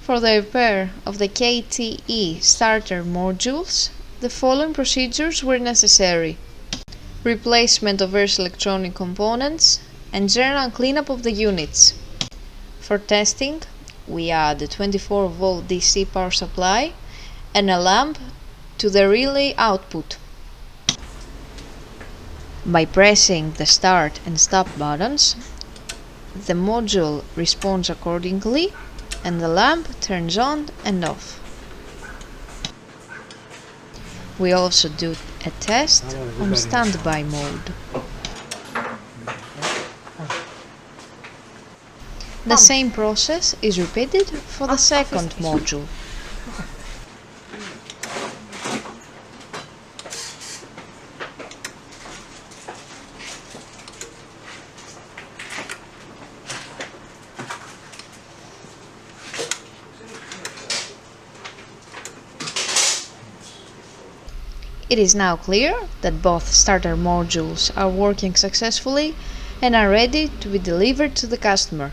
For the repair of the KTE starter modules, the following procedures were necessary: replacement of various electronic components and general cleanup of the units. For testing, we add a 24-volt DC power supply and a lamp to the relay output. By pressing the start and stop buttons, the module responds accordingly and the lamp turns on and off. We also do a test on standby mode. The same process is repeated for the second module. It is now clear that both starter modules are working successfully and are ready to be delivered to the customer.